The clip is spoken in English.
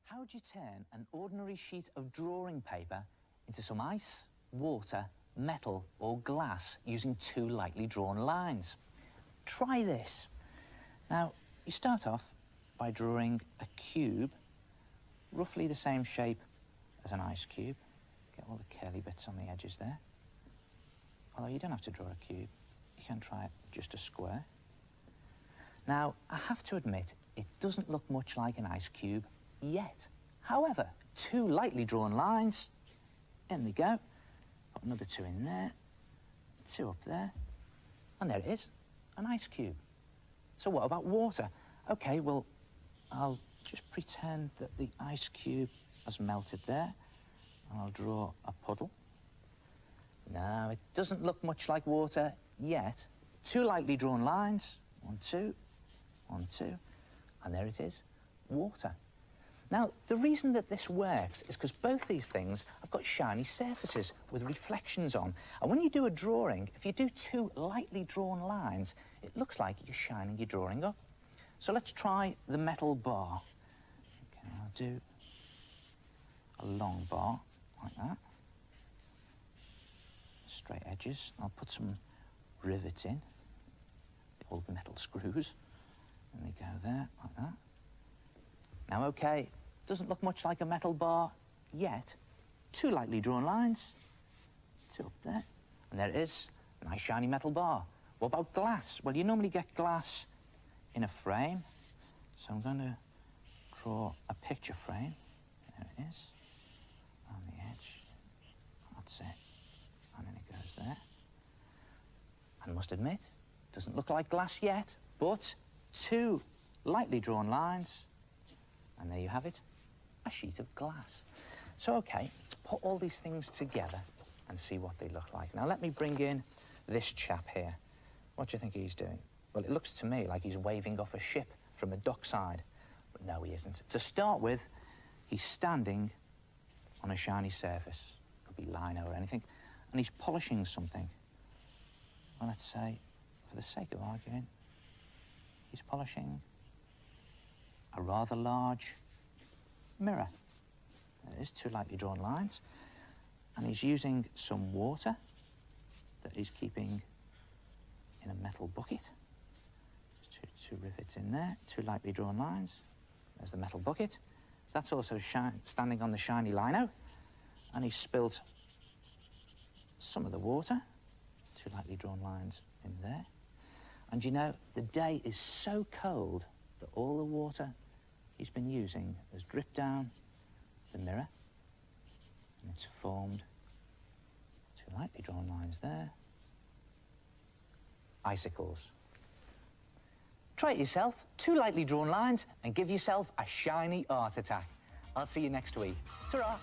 How do you turn an ordinary sheet of drawing paper into some ice, water, metal or glass using two lightly drawn lines? Try this. Now, you start off by drawing a cube, roughly the same shape as an ice cube. Get all the curly bits on the edges there. Although you don't have to draw a cube, you can try just a square. Now, I have to admit, it doesn't look much like an ice cube yet. However, two lightly drawn lines, in they go. Put another two in there, two up there, and there it is, an ice cube. So what about water? Okay, well, I'll just pretend that the ice cube has melted there, and I'll draw a puddle. No, it doesn't look much like water yet. Two lightly drawn lines, 1, 2, 1, 2, and there it is, water. Now, the reason that this works is because both these things have got shiny surfaces with reflections on. And when you do a drawing, if you do two lightly drawn lines, it looks like you're shining your drawing up. So let's try the metal bar. Okay, I'll do a long bar like that. Straight edges. I'll put some rivets in, the old metal screws, and they go there like that. Now, okay, doesn't look much like a metal bar yet. Two lightly drawn lines, two up there, and there it is, a nice shiny metal bar. What about glass? Well, you normally get glass in a frame, so I'm going to draw a picture frame. There it is, on the edge. That's it, and then it goes there. I must admit, doesn't look like glass yet, but two lightly drawn lines, and there you have it, a sheet of glass. So, OK, put all these things together and see what they look like. Now, let me bring in this chap here. What do you think he's doing? Well, it looks to me like he's waving off a ship from a dockside, but no, he isn't. To start with, he's standing on a shiny surface. Could be lino or anything, and he's polishing something. Well, let's say, for the sake of arguing, he's polishing a rather large mirror. There is two lightly drawn lines, and he's using some water that he's keeping in a metal bucket. There's two rivets in there, two lightly drawn lines. There's the metal bucket. That's also standing on the shiny lino, and he's spilt some of the water, two lightly drawn lines in there. And you know, the day is so cold that all the water he's been using has dripped down the mirror, and it's formed two lightly drawn lines there. Icicles. Try it yourself, two lightly drawn lines, and give yourself a shiny art attack. I'll see you next week. Ta-ra!